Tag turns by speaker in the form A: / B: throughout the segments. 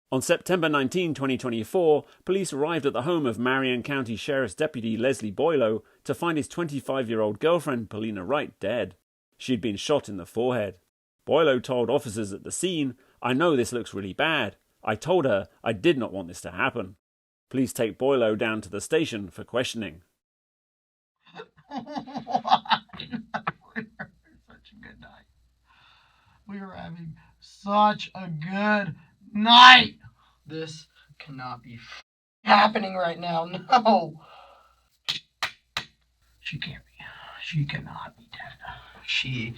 A: On September 19, 2024, police arrived at the home of Marion County Sheriff's Deputy Leslie Boileau to find his 25-year-old girlfriend, Paulina Wright, dead. She'd been shot in the forehead. Boileau told officers at the scene, "I know this looks really bad. I told her I did not want this to happen." Please take Boileau down to the station for questioning.
B: Such a good night. We were having such a good night. This cannot be happening right now. No. She can't be. She cannot be dead. She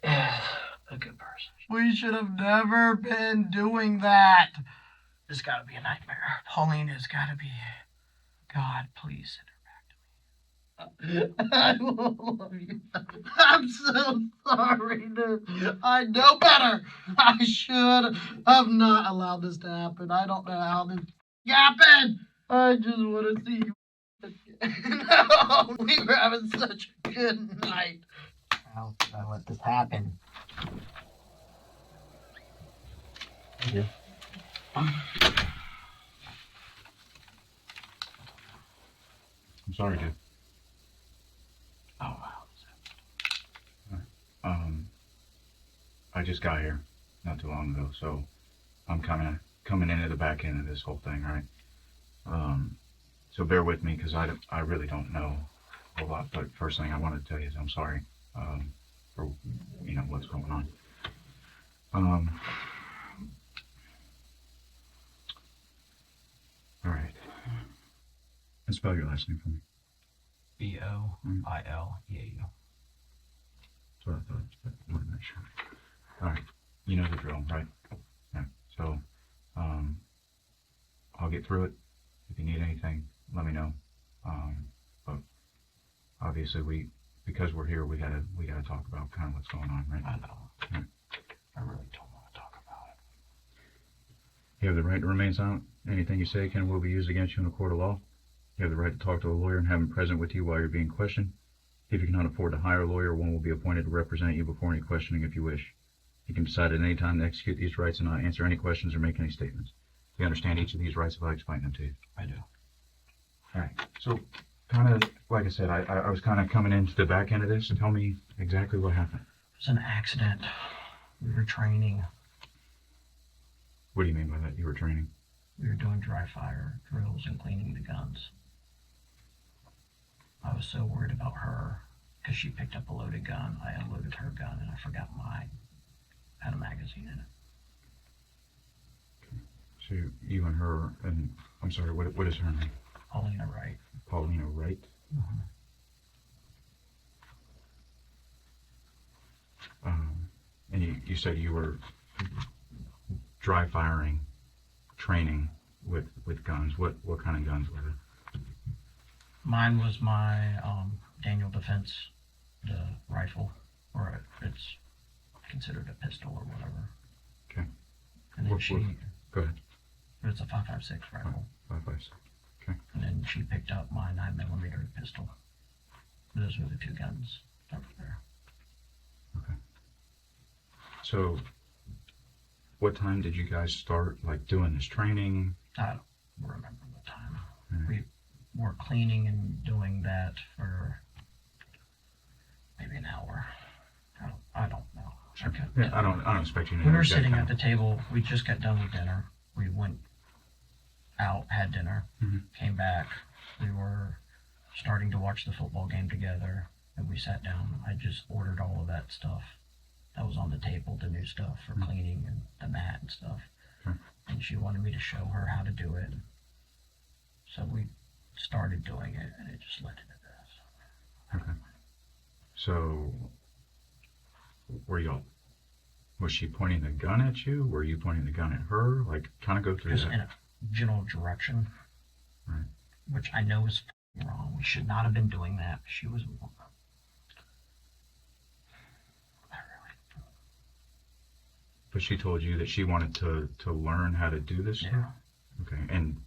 B: is a good person. We should have never been doing that. This got to be a nightmare. Pauline has got to be. God, please send her back to me. I love you. I'm so sorry, dude. I know better. I should have not allowed this to happen. I don't know how this happened. I just want to see you. No, we were having such a good night. How did I let this happen? Thank you.
C: I'm sorry, dude.
B: Oh, wow.
C: I just got here not too long ago, so I'm kind of coming into the back end of this whole thing, right? So bear with me, because I really don't know a lot. But first thing I wanted to tell you is I'm sorry for what's going on. All right. And spell your last name for me.
B: Boileau.
C: That's what I thought. But I wanted to make sure. All right. You know the drill, right? Yeah. So I'll get through it. If you need anything, let me know. But obviously because we're here, we gotta talk about kind of what's going on, right?
B: I know.
C: Yeah.
B: I really don't want to talk about it.
C: You have the right to remain silent. Anything you say can and will be used against you in a court of law. You have the right to talk to a lawyer and have him present with you while you're being questioned. If you cannot afford to hire a lawyer, one will be appointed to represent you before any questioning if you wish. You can decide at any time to execute these rights and not answer any questions or make any statements. Do you understand each of these rights if I explain them to you?
B: I do.
C: All right. So, kind of, like I said, I was kind of coming into the back end of this. Tell me exactly what happened.
B: It was an accident. We were training.
C: What do you mean by that? You were training?
B: We were doing dry fire drills and cleaning the guns. I was so worried about her because she picked up a loaded gun. I unloaded her gun and I forgot mine had a magazine in it.
C: So you and her, and I'm sorry, what is her name?
B: Paulina Wright.
C: Paulina Wright?
B: Mm-hmm.
C: And you said you were dry firing training with guns. What kind of guns were they?
B: Mine was my Daniel Defense, the rifle, or it's considered a pistol or whatever.
C: Okay.
B: And then
C: go ahead.
B: It's a 5.56 rifle.
C: 5.56. Okay.
B: And then she picked up my 9mm pistol. Those were the two guns that were there.
C: Okay. So, what time did you guys start, doing this training?
B: I don't remember the time.
C: Mm-hmm.
B: We were cleaning and doing that for maybe an hour. I don't know.
C: Sure. Yeah, I don't expect you to know.
B: We were sitting at the table. We just got done with dinner. We went out, had dinner, came back. We were starting to watch the football game together, and we sat down. I just ordered all of that stuff that was on the table, the new stuff for cleaning and the mat and stuff. And she wanted me to show her how to do it. So we started doing it, and it just led into this.
C: Okay. So, was she pointing the gun at you? Were you pointing the gun at her? Kind of go through
B: Just
C: that.
B: in a general direction,
C: Right.
B: which I know is wrong. We should not have been doing that. She was wrong.
C: But she told you that she wanted to learn how to do this?
B: Yeah.
C: Okay. And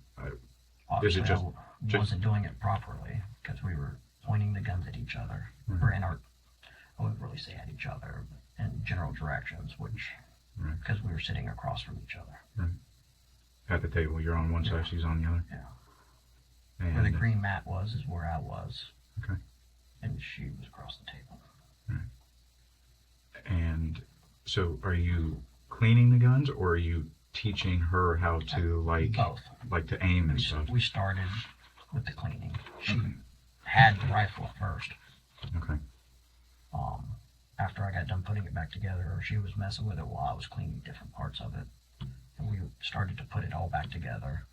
B: Obviously,
C: just
B: I wasn't doing it properly because we were pointing the guns at each other, or in our, I wouldn't really say at each other, but in general directions, which, because we were sitting across from each other.
C: Right. At the table, you're on one side, she's on the other.
B: Yeah.
C: And
B: Where the green mat was is where I was.
C: Okay.
B: And she was across the table.
C: And so, are you cleaning the guns, or are you teaching her how to
B: Both.
C: like to aim and stuff?
B: We started with the cleaning. She had the rifle at first.
C: Okay.
B: After I got done putting it back together, she was messing with it while I was cleaning different parts of it, and we started to put it all back together.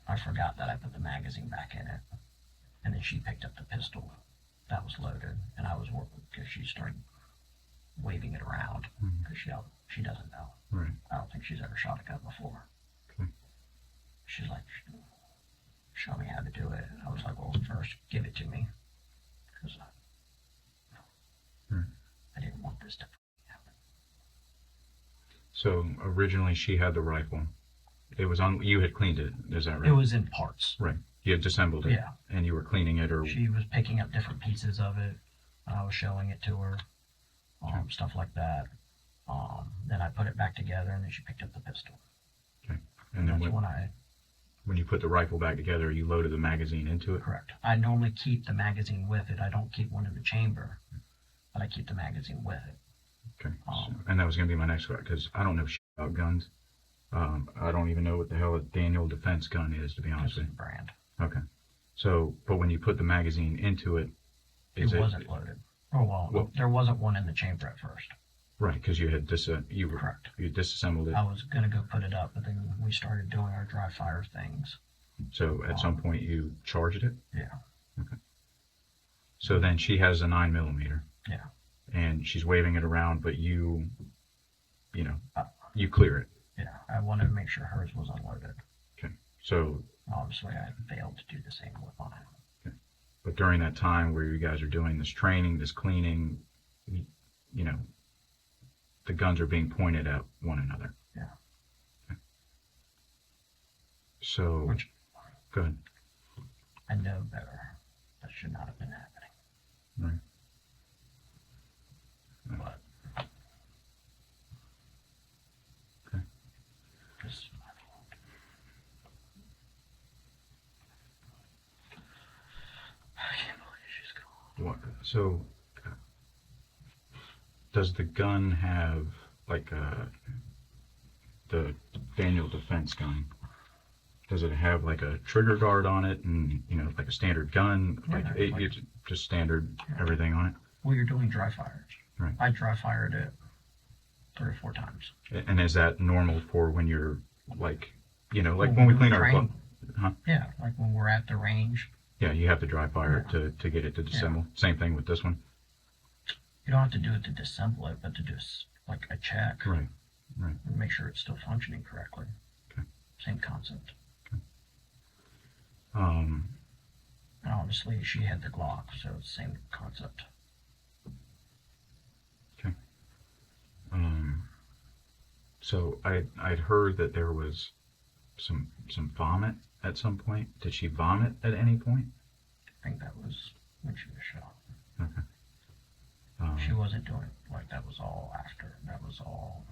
B: I forgot that I put the magazine back in it, and then she picked up the pistol that was loaded, and I was working because she started waving it around because she doesn't know.
C: Right.
B: I don't think she's ever shot a gun before.
C: Okay.
B: She's like, show me how to do it. I was like, well, first give it to me, because I didn't want this to happen.
C: So originally she had the rifle. It was on. You had cleaned it. Is that right?
B: It was in parts.
C: Right. You had disassembled it.
B: Yeah.
C: And you were cleaning it, or
B: She was picking up different pieces of it. I was showing it to her, stuff like that. Then I put it back together, and then she picked up the pistol.
C: okay. And then
B: That's
C: when you put the rifle back together, you loaded the magazine into it.
B: Correct. I normally keep the magazine with it. I don't keep one in the chamber, but I keep the magazine with it.
C: Okay. And that was going to be my next question, because I don't know shit about guns. I don't even know what the hell a Daniel defense gun is, to be honest with
B: It's
C: you.
B: a brand.
C: Okay. So, but when you put the magazine into it,
B: It wasn't loaded. Oh well, there wasn't one in the chamber at first.
C: Right, because you had
B: Correct.
C: you disassembled it.
B: I was gonna go put it up, but then we started doing our dry fire things.
C: So at some point you charged it.
B: Yeah.
C: Okay. So then she has a 9mm.
B: Yeah.
C: And she's waving it around, but you clear it.
B: Yeah. I wanted to make sure hers was unloaded.
C: Okay. So.
B: Obviously, I failed to do the same with mine.
C: Okay. But during that time where you guys are doing this training, this cleaning, the guns are being pointed at one another.
B: Yeah.
C: Okay. So. Go ahead.
B: I know better. That should not have been happening.
C: Right.
B: But.
C: Okay.
B: Just, I can't believe she's gone.
C: What? So, does the gun have the Daniel defense gun? Does it have like a trigger guard on it, and like a standard gun, it's just standard everything on it?
B: Well, you're doing dry fires.
C: Right.
B: I dry fired it 3 or 4 times.
C: And is that normal for when you're like when we clean our club? Huh?
B: Yeah, like when we're at the range.
C: Yeah, you have to dry fire it to get it to disassemble. Yeah. Same thing with this one.
B: You don't have to do it to disassemble it, but to do like a check.
C: Right. Right.
B: And make sure it's still functioning correctly.
C: Okay.
B: Same concept.
C: Okay.
B: And obviously she had the Glock, so it's the same concept.
C: Okay. So I'd heard that there was some vomit at some point. Did she vomit at any point?
B: I think that was when she was shot.
C: Okay.
B: She wasn't doing it like that was all after. That was all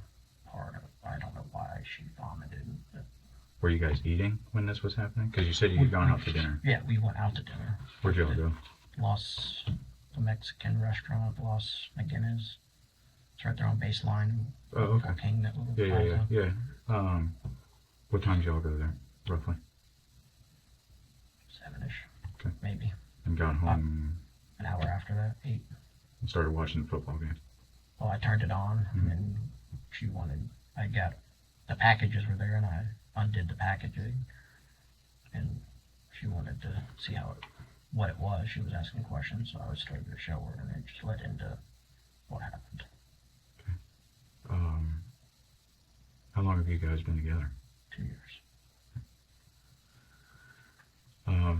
B: part of it. I don't know why she vomited. But
C: were you guys eating when this was happening? Because you said you had gone out to dinner.
B: Yeah, we went out to dinner.
C: Where'd y'all go?
B: The Mexican restaurant, Los McGinnis. It's right there on Baseline.
C: Oh, okay.
B: King, that little
C: Yeah. What time did y'all go there, roughly?
B: 7-ish.
C: Okay.
B: Maybe.
C: And got home.
B: An hour after that, 8.
C: And started watching the football game.
B: Well, I turned it on, and she wanted. I got the packages were there, and I undid the packaging, and she wanted to see what it was. She was asking questions, so I started to show her, and it just led into what happened.
C: Okay. How long have you guys been together?
B: 2 years.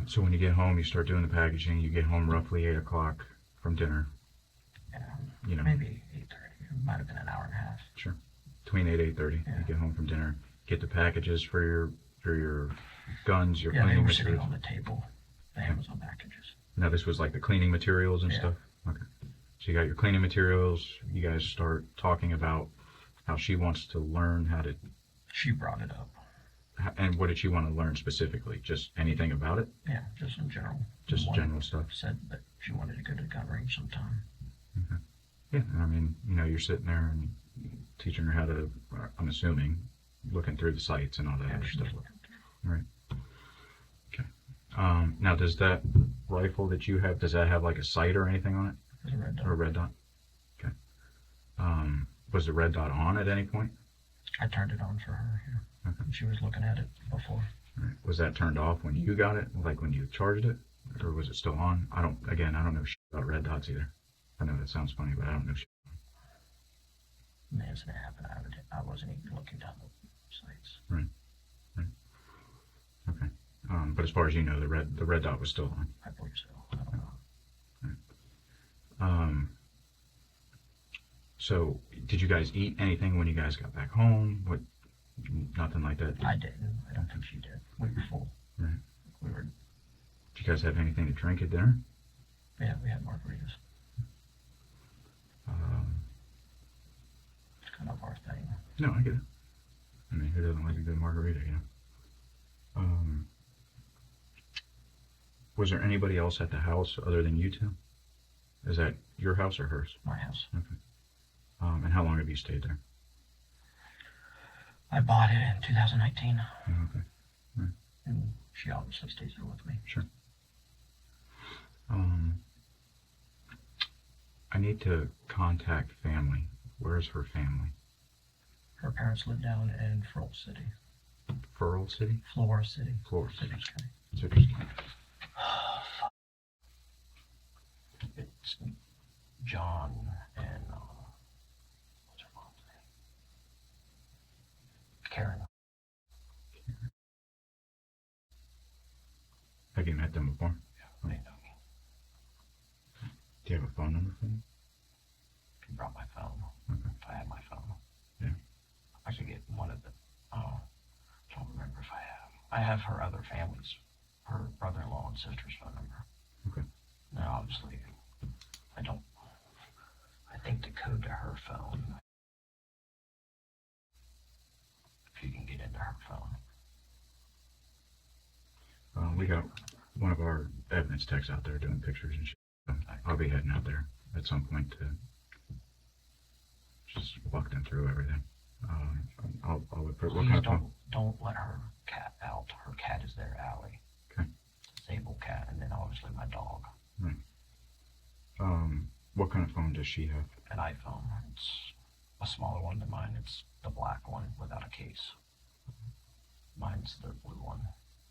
C: So when you get home, you start doing the packaging. You get home roughly 8 o'clock from dinner.
B: Yeah. Maybe 8:30. It might have been an hour and a half.
C: Sure. Between 8:30,
B: Yeah.
C: you get home from dinner. Get the packages for your guns, your
B: Yeah, they
C: cleaning
B: were sitting
C: materials.
B: on the table. The Amazon packages.
C: Now this was like the cleaning materials and
B: Yeah.
C: stuff. Okay. So you got your cleaning materials. You guys start talking about how she wants to learn how to,
B: She brought it up.
C: and what did she want to learn specifically? Just anything about it?
B: Yeah, just in general.
C: Just
B: Wanted-
C: general stuff?
B: Said that she wanted to go to the gun range sometime.
C: Yeah, I mean, you're sitting there and teaching her how to, I'm assuming, looking through the sights and all that
B: Yeah,
C: other
B: she
C: stuff.
B: was looking through.
C: Right. Okay. Now, does that rifle that you have, does that have like a sight or anything on it?
B: There's a red dot.
C: Or a red dot? Okay. Was the red dot on at any point?
B: I turned it on for her. Yeah.
C: Okay.
B: She was looking at it before.
C: Right. Was that turned off when you got it, like when you charged it, or was it still on? I don't know shit about red dots either. I know that sounds funny, but I don't know shit.
B: The incident happened. I wasn't even looking down the sights.
C: Right. Okay. But as far as you know, the red dot was still on.
B: I believe so. I don't know.
C: So did you guys eat anything when you guys got back home? What? Nothing like that?
B: I didn't. I don't think she did. We were full.
C: Right.
B: We were.
C: Did you guys have anything to drink at dinner?
B: Yeah, we had margaritas. It's kind of our thing.
C: No, I get it. I mean, who doesn't like a good margarita, you know? Was there anybody else at the house other than you two? Is that your house or hers?
B: My house.
C: Okay. And how long have you stayed there?
B: I bought it in 2019,
C: Oh, okay.
B: and she obviously stays there with me.
C: Sure. I need to contact family. Where's her family?
B: Her parents live down in Florida City.
C: Furl City?
B: Florida City.
C: Florida City.
B: Citrus County.
C: Citrus County.
B: It's John and what's her mom's name? Karen.
C: Have you met them before?
B: Yeah, they know me.
C: Do you have a phone number for them?
B: She brought my phone.
C: Okay.
B: If I had my phone.
C: Yeah.
B: I should get one of the. Oh, don't remember if I have. I have her other family's, her brother-in-law and sister's phone number.
C: Okay.
B: Now, obviously, I don't. I think the code to her phone. If you can get into her phone.
C: We got one of our evidence techs out there doing pictures and shit. So I'll be heading out there at some point to just walk them through everything. What
B: Please
C: kind of phone?
B: don't let her cat out. Her cat is there, Allie.
C: Okay.
B: Disabled cat, and then obviously my dog.
C: Right. What kind of phone does she have?
B: An iPhone. It's a smaller one than mine. It's the black one without a case. Mine's the blue one,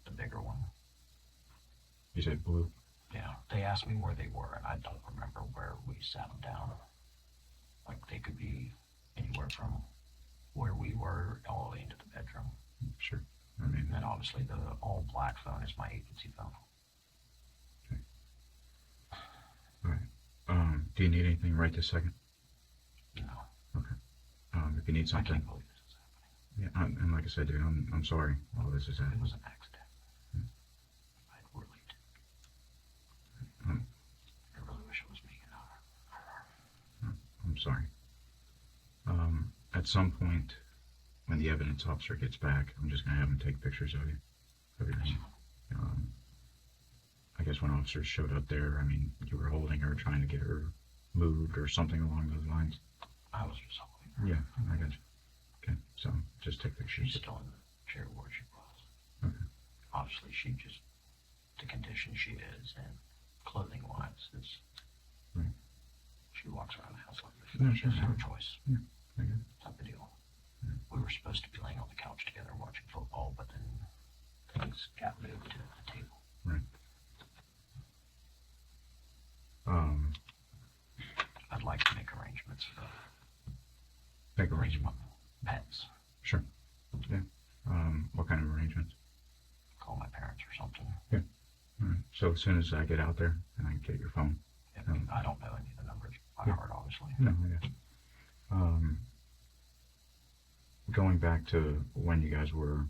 B: the bigger one.
C: You said blue.
B: Yeah, they asked me where they were, and I don't remember where we sat them down. Like, they could be anywhere from where we were all the way into the bedroom.
C: Sure. I mean,
B: And then obviously the all black phone is my agency phone.
C: all right. Do you need anything right this second?
B: No,
C: If you need
B: I
C: something,
B: can't believe this is happening.
C: yeah. And like I said, dude, I'm sorry all this has
B: It
C: happened.
B: was an accident. I really did.
C: Um,
B: I really wish it was me.
C: I'm sorry. At some point, when the evidence officer gets back, I'm just gonna have him take pictures of you, everything. I guess when officers showed up there, I mean, you were holding her, trying to get her moved or something along those lines.
B: I was just holding her.
C: Yeah, I got you. Okay, so just take
B: She's
C: pictures.
B: still in the chair where she was.
C: Okay.
B: Obviously, she just, the condition she is and clothing-wise, is.
C: Right.
B: She walks around the house like this.
C: No,
B: She has
C: sure.
B: no choice.
C: I get it.
B: It's not the deal. We were supposed to be laying on the couch together watching football, but then things got moved to the table.
C: Right.
B: I'd like to make arrangements for
C: Make
B: arrange
C: arrangements.
B: my pets.
C: Sure. Yeah. What kind of arrangements?
B: Call my parents or something.
C: All right. So as soon as I get out there and I get your phone.
B: Yeah, I don't know any of the numbers by
C: Yeah.
B: heart, obviously.
C: No, I guess. Going back to when you guys were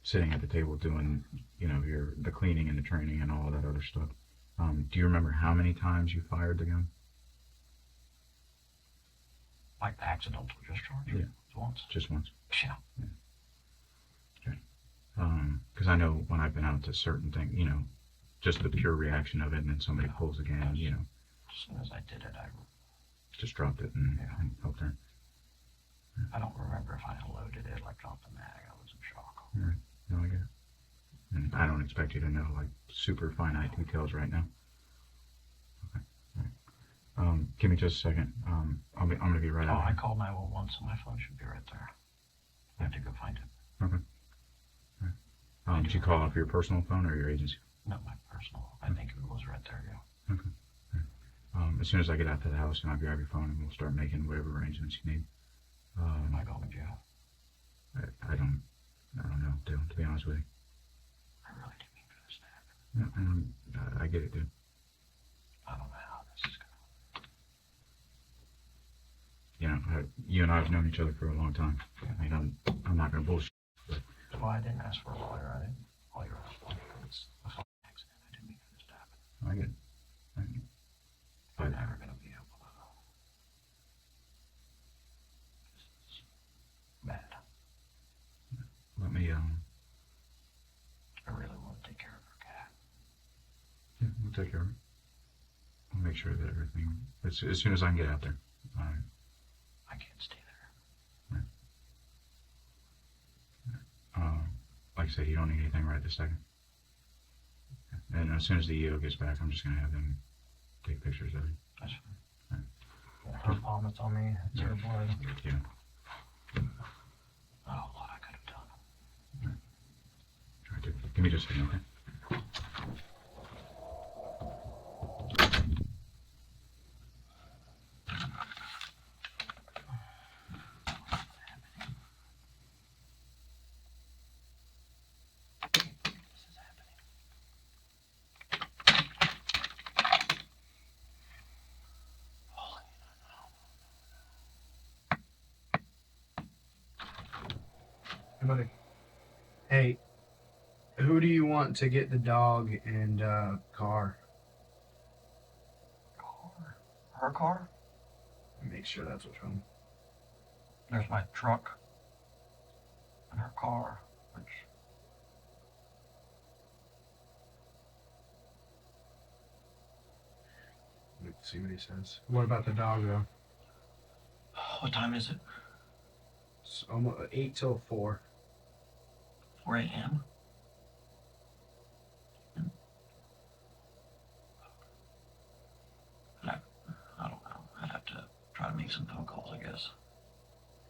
C: sitting at the table doing, the cleaning and the training and all that other stuff. Do you remember how many times you fired the gun?
B: Like the accidental discharge?
C: Yeah.
B: Once?
C: Just once.
B: Yeah.
C: Okay. Because I know when I've been out to certain things, just the pure reaction of it, and then somebody pulls again,
B: As soon as I did it, I
C: just dropped it and helped her.
B: don't remember if I unloaded it, like dropped the mag. I was in shock.
C: All right. No, I get it. And I don't expect you to know like super finite details right now. Okay. All right. Give me just a second. I'm gonna be right out.
B: I called 911, so my phone should be right there. I have to go find it.
C: Okay. All right. Did you call off your personal phone or your agency?
B: No, my personal. I think it was right there, yeah.
C: Okay. All right. As soon as I get out to the house, and I'll grab your phone and we'll start making whatever arrangements you need.
B: Am I going to jail?
C: I don't know, Dylan, to be honest with you.
B: I really didn't mean for this to happen.
C: I get it, dude.
B: I don't know how this is going to.
C: You and I have known each other for a long time. I mean, I'm not gonna bullshit.
B: Well, I didn't ask for a lawyer. I didn't call your lawyer. It's a fucking accident. I didn't mean for this to happen.
C: I get it.
B: I'm never going to be able to. This is bad.
C: Let me,
B: I really want to take care of her cat.
C: yeah, we'll take care of it. I'll make sure that everything, as soon as I can get out there. All right.
B: I can't stay there.
C: Like I said, you don't need anything right this second. And as soon as the EO gets back, I'm just gonna have them take pictures of it.
B: That's fine. Her vomits on me. It's her blood.
C: Yeah.
B: Oh, what I could have done.
C: Try to. Give me just a second, okay?
D: Hey, buddy. Hey, who do you want to get the dog and car?
B: Car? Her car?
D: Make sure that's which one.
B: There's my truck. And her car. Which.
D: Let's see what he says. What about the dog though?
B: What time is it?
D: It's almost 8 till 4.
B: 4 a.m.? I don't know. I'd have to try to make some phone calls, I guess.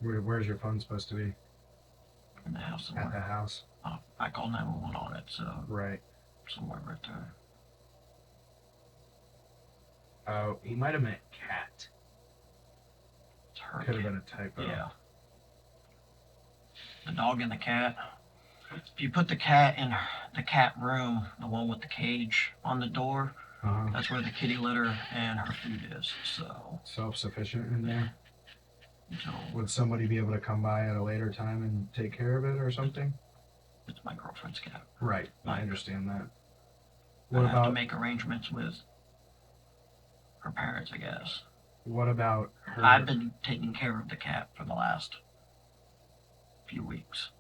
D: Where's your phone supposed to be?
B: In the house
D: At the
B: somewhere.
D: house.
B: I called 911 on it, so
D: Right.
B: somewhere right there.
D: Oh, he might have meant cat.
B: It's her
D: Could have
B: cat.
D: been a typo.
B: Yeah. The dog and the cat. If you put the cat in the cat room, the one with the cage on the door,
D: Uh-huh.
B: that's where the kitty litter and her food is. So,
D: Self-sufficient in there.
B: so
D: Would somebody be able to come by at a later time and take care of it or something?
B: it's my girlfriend's cat.
D: Right. I
B: Right.
D: understand that.
B: I
D: What
B: have to
D: about
B: make arrangements with her parents, I guess.
D: what about her?
B: I've been taking care of the cat for the last few weeks.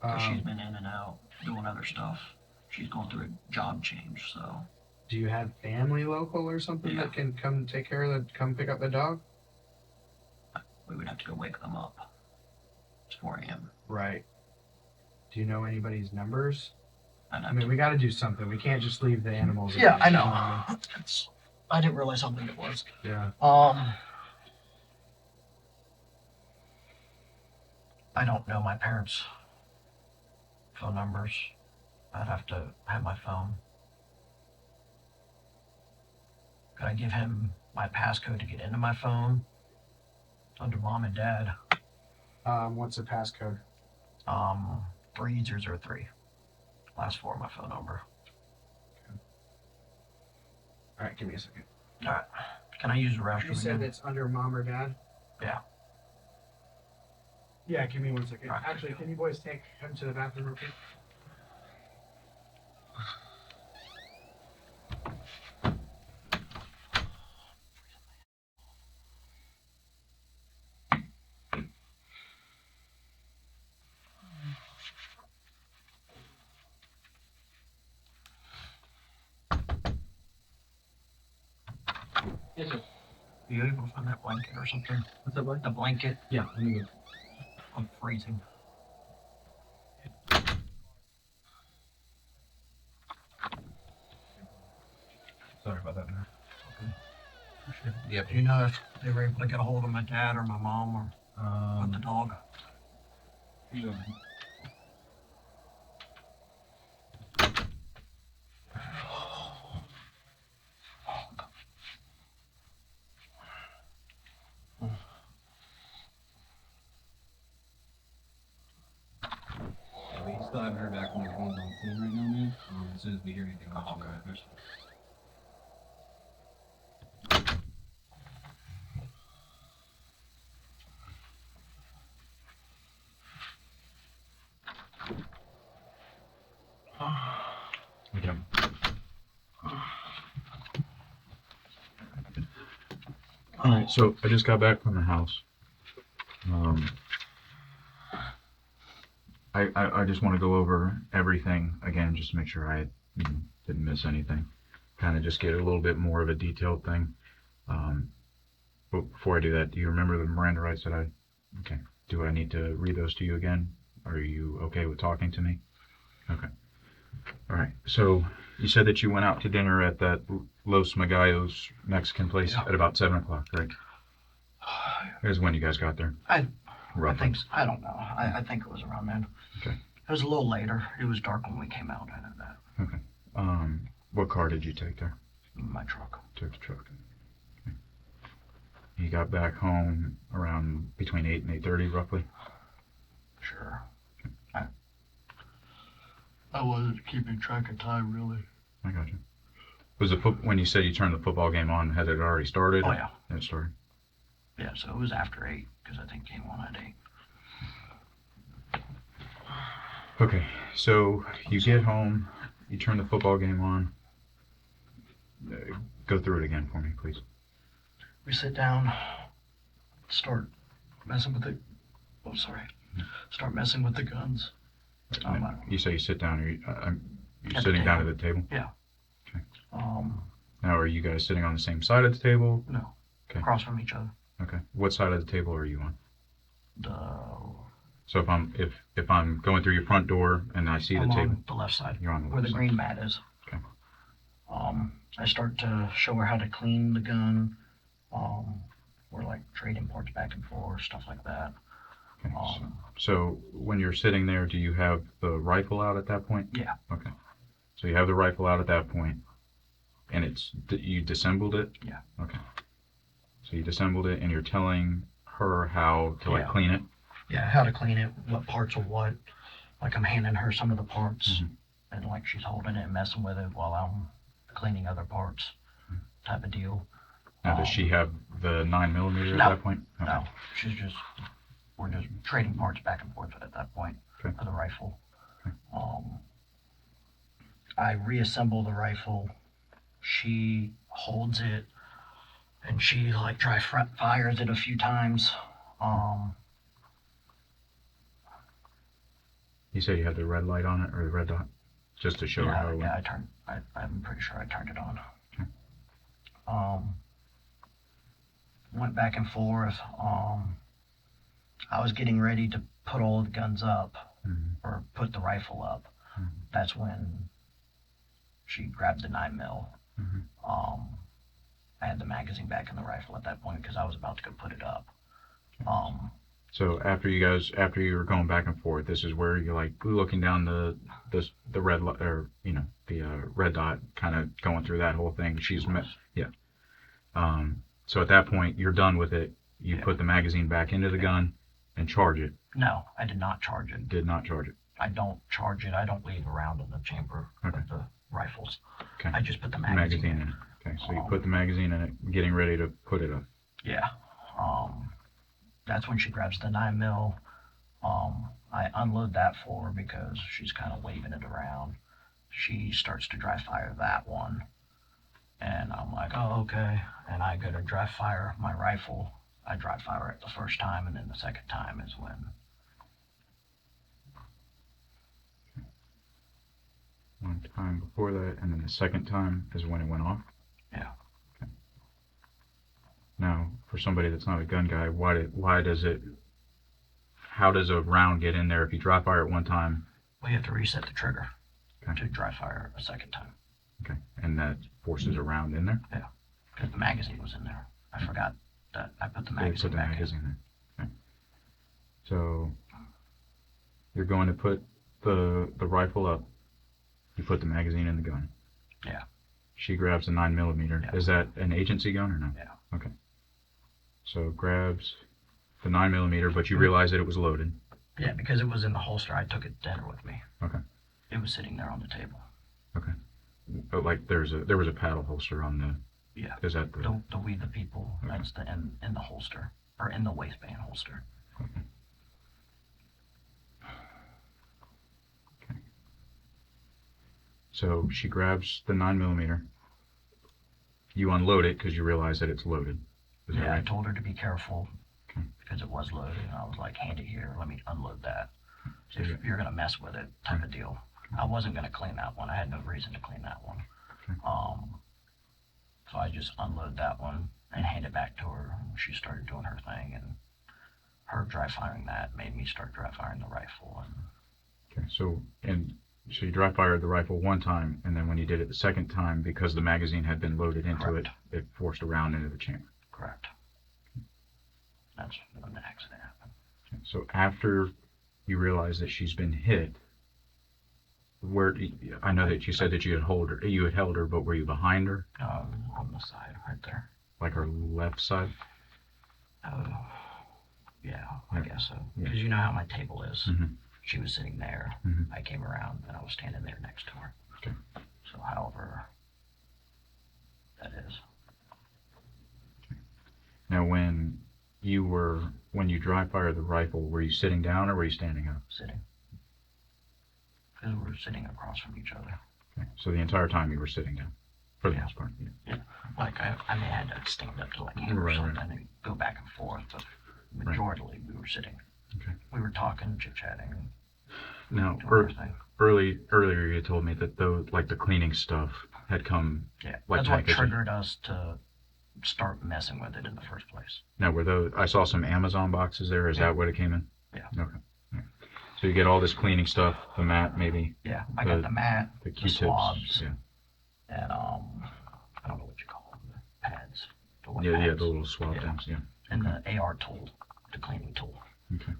B: Because she's been in and out doing other stuff. She's going through a job change, so
D: Do you have family local or something
B: Yeah.
D: that can come take care of come pick up the dog?
B: we would have to go wake them up. It's 4 a.m.
D: Right. Do you know anybody's numbers?
B: I'd
D: I
B: have
D: mean,
B: to.
D: we got to do something. We can't just leave the animals. in
B: Yeah,
D: there,
B: I
D: you
B: know.
D: what I
B: I didn't realize how big it was.
D: mean? Yeah.
B: I don't know my parents' phone numbers. I'd have to have my phone. Could I give him my passcode to get into my phone? Under mom and dad.
D: What's the passcode?
B: 3003. Last four of my phone number.
D: All right, give me a second.
B: All right. Can I use the
D: You
B: restroom
D: said
B: again?
D: it's under mom or dad?
B: Yeah.
D: Yeah, give me 1 second.
B: All right.
D: Actually, can you boys take him to the bathroom real quick?
B: Yes, sir. Are you able to find that blanket or something? What's that blanket? The blanket.
E: Yeah, let me go.
B: I'm freezing.
E: Sorry about that, man.
B: Appreciate it.
E: Yep.
B: Do you know if they were able to get a hold of my dad or my mom or the dog?
E: You know, we still haven't heard back from the phones on scene right now, man. As soon as we hear anything, I'll let you know, okay?
C: Okay. All right, so I just got back from the house. I just want to go over everything again, just to make sure I didn't miss anything. Kind of just get a little bit more of a detailed thing. But before I do that, do you remember the Miranda rights that I? Okay. Do I need to read those to you again? Are you okay with talking to me? Okay. All right. So you said that you went out to dinner at that Los Magallos Mexican place
B: Yeah.
C: at about 7 o'clock, right? Here's when you guys got there.
B: I
C: Roughly.
B: think I don't know. I think it was around then.
C: Okay.
B: It was a little later. It was dark when we came out. I know that.
C: Okay. What car did you take there?
B: My truck.
C: Took the truck. Okay. You got back home around between 8 and 8:30, roughly.
B: Sure. I wasn't keeping track of time really.
C: I got you. Was when you said you turned the football game on? Had it already started?
B: Oh yeah.
C: It started.
B: Yeah. So it was after 8 because I think it came on at 8.
C: Okay. So you get home. You turn the football game on. Go through it again for me, please.
B: We sit down, start messing with the. Oh, sorry. Start messing with the guns.
C: You say you sit down. You're
B: At the
C: sitting down at
B: table.
C: the table.
B: Yeah.
C: Okay.
B: Now,
C: are you guys sitting on the same side of the table?
B: No.
C: Okay.
B: Across from each other.
C: Okay. What side of the table are you on?
B: The.
C: So if I'm going through your front door and I see
B: I'm
C: the table,
B: on the left side.
C: you're on the
B: Where
C: left
B: the
C: side.
B: green mat is.
C: Okay.
B: I start to show her how to clean the gun. We're like trading parts back and forth, stuff like that.
C: Okay. So when you're sitting there, do you have the rifle out at that point?
B: Yeah.
C: Okay. So you have the rifle out at that point, and you disassembled it?
B: Yeah.
C: Okay. So you disassembled it, and you're telling her how to
B: Yeah.
C: clean it?
B: Yeah, how to clean it, what parts are what. Like I'm handing her some of the parts, and like she's holding it and messing with it while I'm cleaning other parts, type of deal.
C: Now, does she have the 9mm at
B: No.
C: that point? Okay.
B: No, we're just trading parts back and forth at that point
C: Okay.
B: for the rifle.
C: Okay.
B: I reassemble the rifle. She holds it, and she like dry fires it a few times.
C: You said you had the red light on it, or the red dot? Just to show her how it went?
B: Yeah, I'm pretty sure I turned it on.
C: Okay.
B: Went back and forth. I was getting ready to put all the guns up, or put the rifle up. That's when she grabbed the 9mm. I had the magazine back in the rifle at that point because I was about to go put it up.
C: So after you were going back and forth, this is where you're like looking down the red light, or the red dot, kind of going through that whole thing. So at that point, you're done with it. You put the magazine back into the gun and charge it.
B: No, I did not charge it.
C: Did not charge it.
B: I don't charge it. I don't leave around in the chamber of the rifles.
C: Okay.
B: I just put the magazine in.
C: in it. Okay, so you put the magazine in it, getting ready to put it up.
B: Yeah. That's when she grabs the 9mm. I unload that for her because she's kind of waving it around. She starts to dry fire that one. And I'm like, oh, okay. And I go to dry fire my rifle. I dry fire it the first time, and then the second time is when.
C: One time before that, and then the second time is when it went off?
B: Yeah.
C: Okay. Now, for somebody that's not a gun guy, how does a round get in there if you dry fire at one time?
B: We have to reset the trigger
C: Okay.
B: to dry fire a second time.
C: Okay, and that forces a round in there?
B: Because the magazine was in there. I forgot that I put the
C: So you
B: magazine
C: put the
B: back
C: magazine in. Okay. So you're going to put the rifle up. You put the magazine in the gun.
B: Yeah.
C: She grabs the 9mm.
B: Yeah.
C: Is that an agency gun or no?
B: Yeah.
C: Okay. So grabs the 9mm, but you realize that it was loaded.
B: in. Yeah, because it was in the holster. I took it to dinner with me.
C: Okay.
B: It was sitting there on the table.
C: Okay. But like there was a paddle holster on the.
B: Yeah.
C: Is that the?
B: The We the People.
C: Okay.
B: That's the in the holster or in the waistband holster.
C: Okay. So she grabs the 9mm. You unload it because you realize that it's loaded. Is that
B: Yeah, I
C: right?
B: told her to be careful
C: Okay.
B: because it was loaded. And I was like, hand it here. Let me unload that.
C: So
B: If
C: you-
B: you're gonna mess with it, type of deal. I wasn't gonna clean that one. I had no reason to clean that one.
C: Okay.
B: So I just unloaded that one and handed it back to her. She started doing her thing, and her dry firing that made me start dry firing the rifle. And
C: Okay. So you dry fired the rifle one time, and then when you did it the second time, because the magazine had been loaded into
B: Correct.
C: it forced a round into the chamber.
B: correct. That's when the accident happened.
C: Okay. So after you realize that she's been hit, I know that you said that you had held her, but were you behind her,
B: On the side, right there.
C: like her left side?
B: Yeah, I guess so.
C: Yeah.
B: Because you know how my table is.
C: Mhm.
B: She was sitting there.
C: Mhm.
B: I came around and I was standing there next to her.
C: Okay.
B: So however that is.
C: Now, when you dry fired the rifle, were you sitting down or were you standing up?
B: Sitting. Because we were sitting across from each other.
C: Okay. So the entire time you were sitting down, for the
B: Yeah.
C: most part. Yeah.
B: Like I may have had to stand up to like him or
C: Right,
B: something
C: right.
B: and go back and forth, but majorly we were sitting.
C: Okay.
B: We were talking, chit chatting,
C: Now,
B: doing our thing.
C: earlier you told me that the cleaning stuff had come.
B: Yeah,
C: Like
B: that's what
C: packaging.
B: triggered us to start messing with it in the first place.
C: Now, I saw some Amazon boxes there. Is
B: Yeah.
C: that what it came in?
B: Yeah.
C: Okay. All right. So you get all this cleaning stuff, the mat maybe,
B: Yeah, I got the mat,
C: the
B: the
C: Q-tips.
B: swabs,
C: Yeah.
B: and I don't know what you call them, the pads. The wet
C: Yeah,
B: pads,
C: the little swab
B: Yeah.
C: things. Yeah.
B: and the AR tool, the cleaning tool.
C: Okay.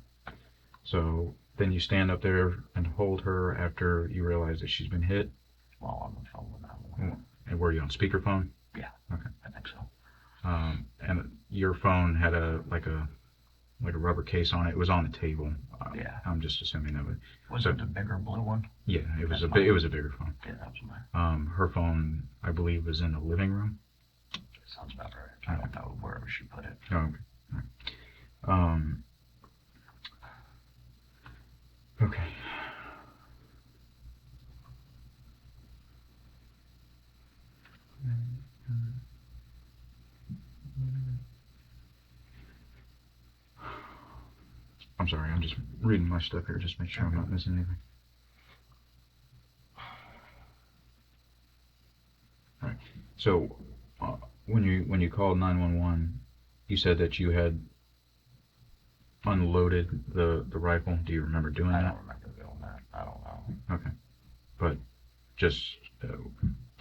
C: So then you stand up there and hold her after you realize that she's been hit.
B: While on the phone with that one.
C: And were you on speakerphone?
B: Yeah.
C: Okay.
B: I think so.
C: And your phone had a rubber case on it. It was on the table.
B: Yeah.
C: I'm just assuming that was.
B: Was
C: So-
B: it the bigger blue one?
C: Yeah, it was
B: That's
C: it was a bigger phone.
B: Yeah, that was mine.
C: Her phone, I believe, was in the living room.
B: Sounds about right. I don't know wherever she put it.
C: Oh, okay. All right. Okay. I'm sorry, I'm just reading my stuff here, just to make sure I'm not missing anything. All right. So, when you called 911, you said that you had unloaded the rifle. Do you remember doing
B: I
C: that?
B: don't remember doing that. I don't know.
C: Okay. But just,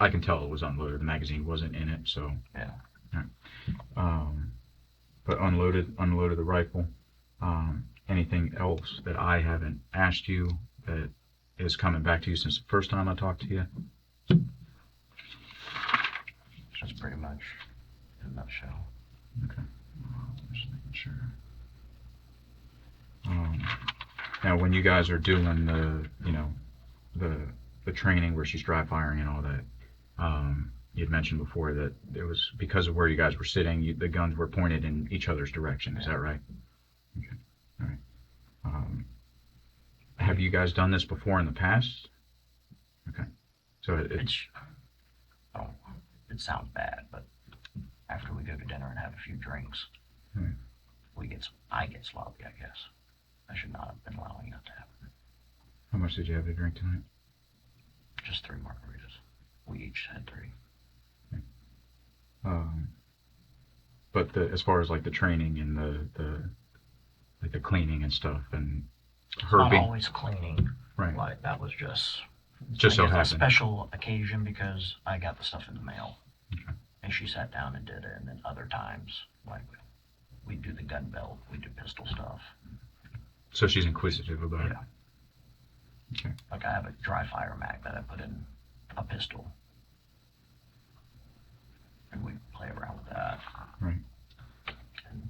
C: I can tell it was unloaded. The magazine wasn't in it, so.
B: Yeah.
C: But unloaded the rifle. Anything else that I haven't asked you that is coming back to you since the first time I talked to you?
B: That's pretty much in a nutshell.
C: Okay. Just making sure. Now, when you guys are doing the training where she's dry firing and all that, you'd mentioned before that it was because of where you guys were sitting, the guns were pointed in each other's direction. Is that right? Okay. All right. Have you guys done this before in the past? Okay. So
B: It sounds bad, but after we go to dinner and have a few drinks, I get sloppy, I guess. I should not have been allowing that to happen.
C: how much did you have to drink tonight?
B: Just 3 margaritas. We each had 3.
C: But as far as like the training and the cleaning and stuff and her
B: Not
C: being
B: always cleaning.
C: right,
B: Like, that was just
C: just so
B: I guess, a
C: happened.
B: special occasion because I got the stuff in the mail.
C: Okay.
B: And she sat down and did it. And then other times, like, we do the gun belt, we do pistol stuff.
C: So she's inquisitive about it.
B: Yeah.
C: Okay.
B: Like, I have a dry fire mag that I put in a pistol. And we play around with that.
C: Right.
B: And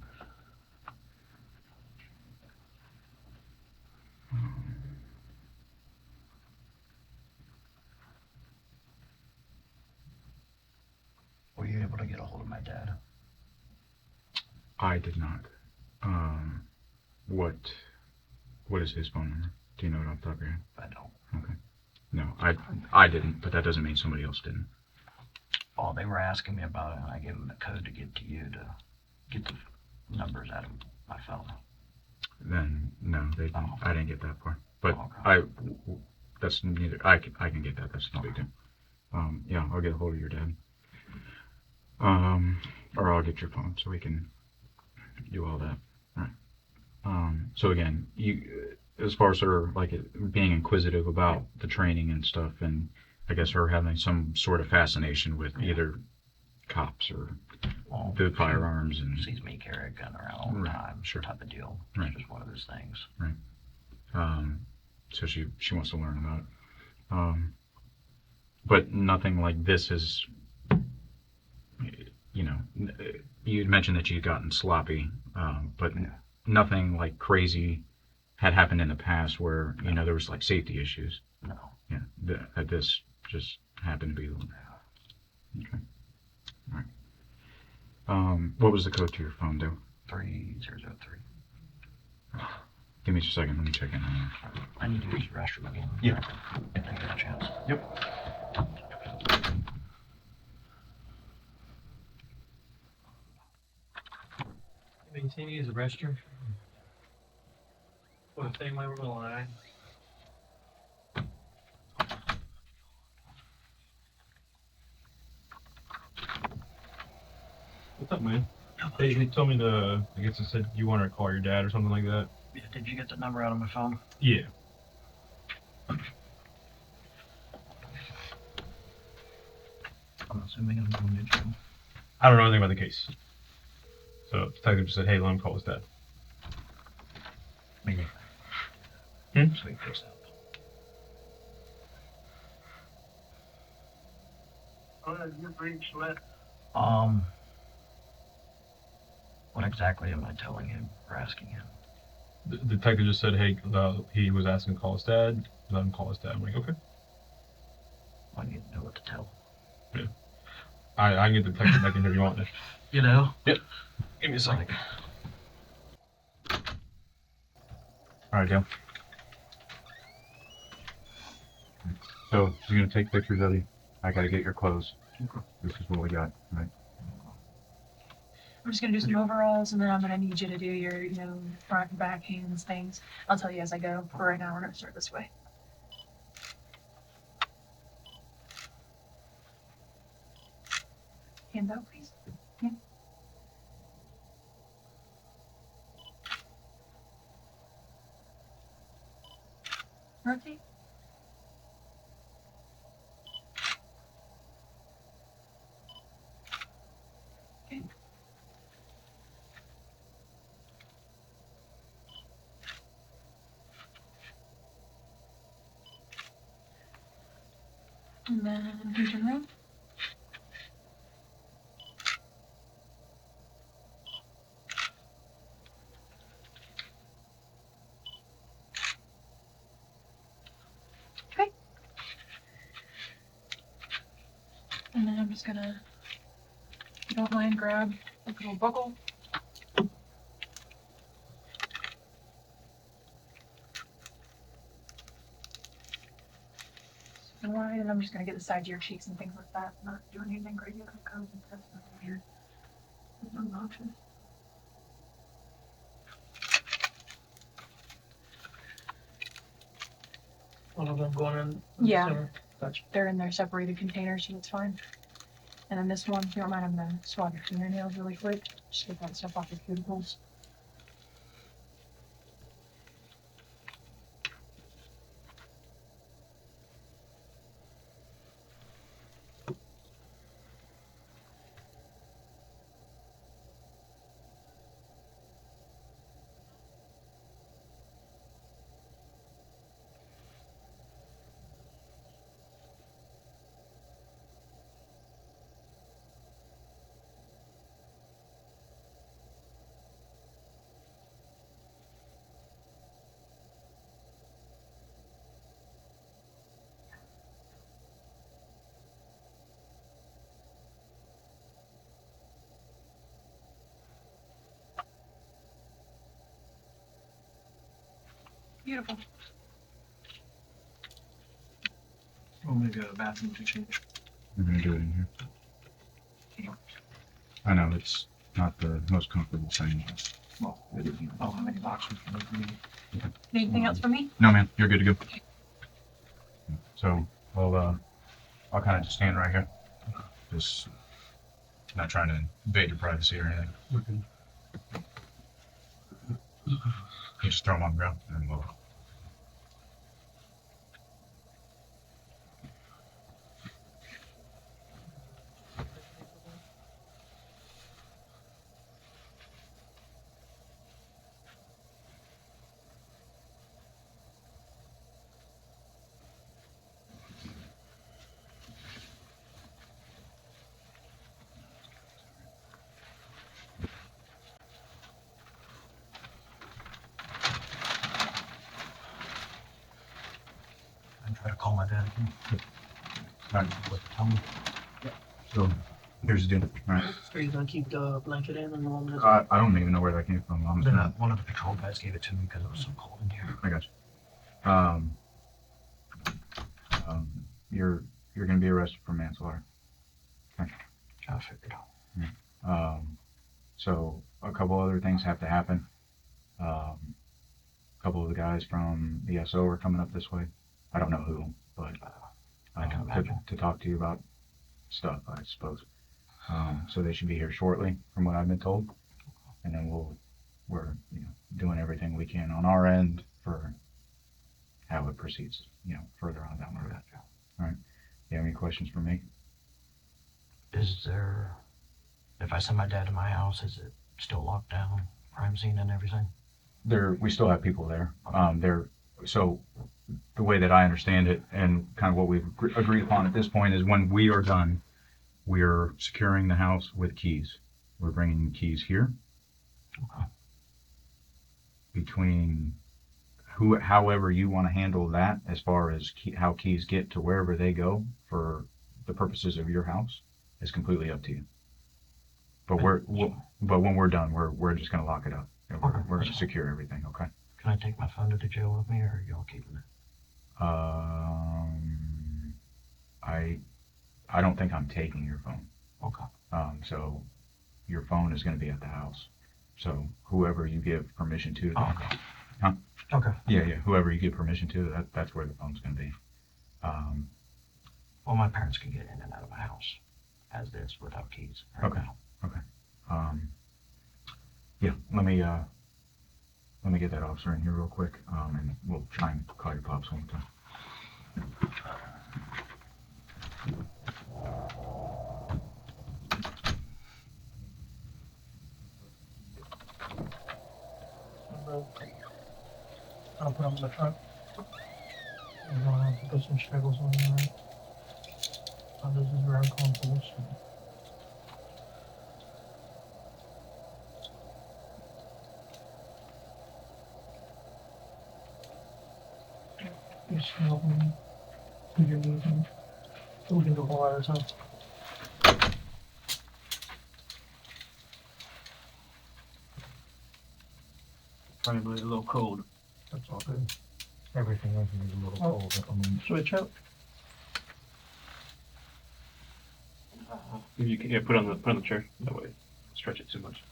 B: were you able to get a hold of my dad?
C: I did not. What is his phone number? Do you know it off the top of your head?
B: I don't.
C: Okay. No, I didn't, but that doesn't mean somebody else didn't.
B: Oh, they were asking me about it, and I gave them the code to get to you to get the numbers out of my phone.
C: Then no, they didn't.
B: Oh.
C: I didn't get that far. But
B: Okay.
C: that's neither. I can get that. That's no big deal. Yeah, I'll get a hold of your dad. Or I'll get your phone so we can do all that. All right. So again, as far as her like being inquisitive about the training and stuff, and I guess her having some sort of fascination with either cops or
B: Well,
C: the firearms and
B: sees me carry a gun around all the
C: Right,
B: time,
C: sure.
B: type of deal.
C: Right.
B: It's just one of those things.
C: so she wants to learn about it. But nothing like this is, you know, you mentioned that you'd gotten sloppy, but nothing like crazy had happened in the past where, you know, there was like safety issues.
B: No.
C: Yeah, that this just happened to be the one. Okay. All right. What was the code to your phone, Dale?
B: 3003.
C: Give me just a second. Let me check in on that.
B: I need to use the restroom again.
C: Yeah.
B: If I get a chance.
C: Yep.
F: Maintain use the restroom. Well, the same way we're gonna lie. What's up, man? They told me I guess they said you wanted to call your dad or something like that.
B: Yeah, did you get the number out of my phone?
F: Yeah.
B: I'm assuming I'm going to jail.
F: I don't know anything about the case. So the detective just said, hey, let him call his dad.
B: Maybe.
F: Hmm?
B: Sweet first up. What exactly am I telling him or asking him?
F: The detective just said, hey, he was asking to call his dad. Let him call his dad. I'm like, okay.
B: I need to know what to tell.
F: I can get the detective back in here if you want it.
B: You know?
F: Yep. Give me a second. All right, Dale.
C: So she's gonna take pictures of you. I gotta get your clothes. This is what we got, right?
G: I'm just gonna do some overalls, and then I'm gonna need you to do your, front and back hands things. I'll tell you as I go. For right now, we're gonna start this way. Hands out, please. Yeah. Rotate. Okay. And then you turn around. Okay. And then I'm just gonna, if you don't mind, grab a little buckle. And I'm just gonna get the sides of your cheeks and things like that. Not doing anything crazy like codes and stuff. Nothing weird. Nothing obnoxious.
B: One of them going in?
G: Yeah.
B: Summer? Gotcha.
G: They're in their separated containers, so it's fine. And then this one, if you don't mind, I'm gonna swab your fingernails really quick. Just get that stuff off your cuticles. Beautiful.
B: I'm gonna go to the bathroom to change.
C: We're gonna do it in here. I know it's not the most comfortable thing.
B: Well, I don't have any boxers for me.
G: Anything else for me?
C: No, man, you're good to go. So, I'll kind of just stand right here. Just not trying to invade your privacy or anything. You just throw them on the ground and we'll.
B: I try to call my dad again.
C: All right.
B: Tell him.
C: So, here's the deal. All right.
B: Are you gonna keep the blanket in and the one
C: I don't even know where that came from. I'm just gonna.
B: one of the patrol guys gave it to me because it was so cold in here.
C: I got you. You're gonna be arrested for manslaughter.
B: I figured out.
C: So a couple other things have to happen. A couple of the guys from ESO are coming up this way. I don't know who, but
B: I can imagine.
C: to talk to you about stuff, I suppose. So they should be here shortly, from what I've been told. And then we're doing everything we can on our end for how it proceeds, further on down the road. All right. You have any questions for me?
B: Is there, if I send my dad to my house, is it still locked down, crime scene and everything?
C: We still have people there. So the way that I understand it and kind of what we've agreed upon at this point is when we are done, we're securing the house with keys. We're bringing keys here.
B: Okay.
C: Between however you want to handle that as far as how keys get to wherever they go for the purposes of your house is completely up to you. But but when we're done, we're just going to lock it up. And we're going to secure everything. Okay.
B: Can I take my phone to the jail with me, or are y'all keeping it?
C: I don't think I'm taking your phone.
B: Okay.
C: So your phone is going to be at the house. So whoever you give permission to.
B: Oh, okay.
C: Huh?
B: Okay.
C: Yeah. Whoever you give permission to, that's where the phone's going to be.
B: Well, my parents can get in and out of my house as this without keys. Right
C: Okay.
B: now.
C: Okay. Yeah. Let me get that officer in here real quick, and we'll try and call your pops one more time.
B: I'll put them in the truck. I'm gonna have to put some struggles on there. Oh, this is where I'm calling police. Just help me. You're moving. We can go wire time. Probably a little cold.
D: That's all good.
B: Everything else is a little
D: Oh.
B: cold. I mean,
D: Switch up.
E: You can put on the chair. That way, stretch it too much.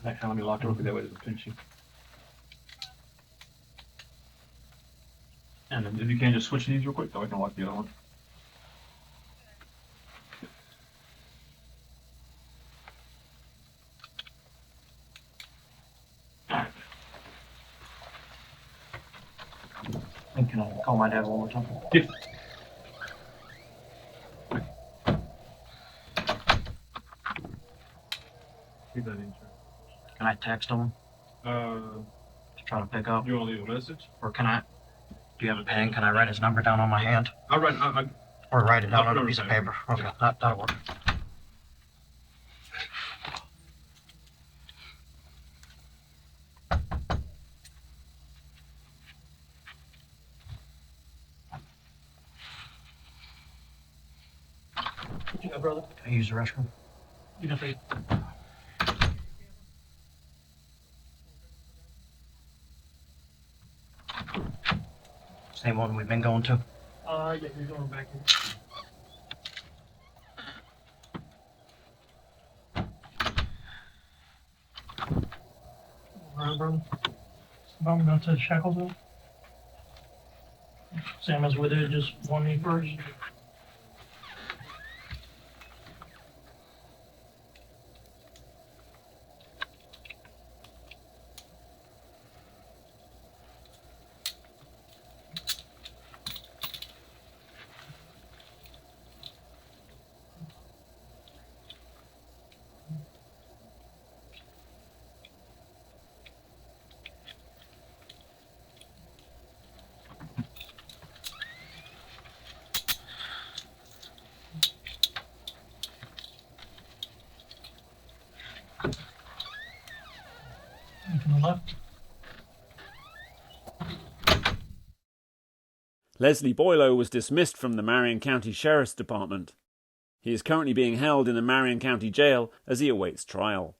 E: Next time, let me lock it real quick. That way, it doesn't pinch you. And then if you can just switch these real quick, that way I can lock the other one.
B: And can I call my dad one more time?
F: Yeah. Keep that in,
B: Can I text him
F: sir.
B: to try to pick up?
F: You want to leave a message?
B: Or can I? Do you have a pen? Can I write his number down on my hand?
F: I'll write. I
B: Or write it down
F: I'll
B: on
F: put
B: a
F: it
B: piece
F: on
B: of
F: paper.
B: paper? Okay, that'll work.
E: You know, brother.
B: Can I use the restroom?
E: You know, please.
B: Same one we've been going to?
E: Yeah, you're going back in. All right, brother. I'm going to Shackleville. Sam is with it, just want me first. From the left.
A: Leslie Boileau was dismissed from the Marion County Sheriff's Department. He is currently being held in the Marion County Jail as he awaits trial.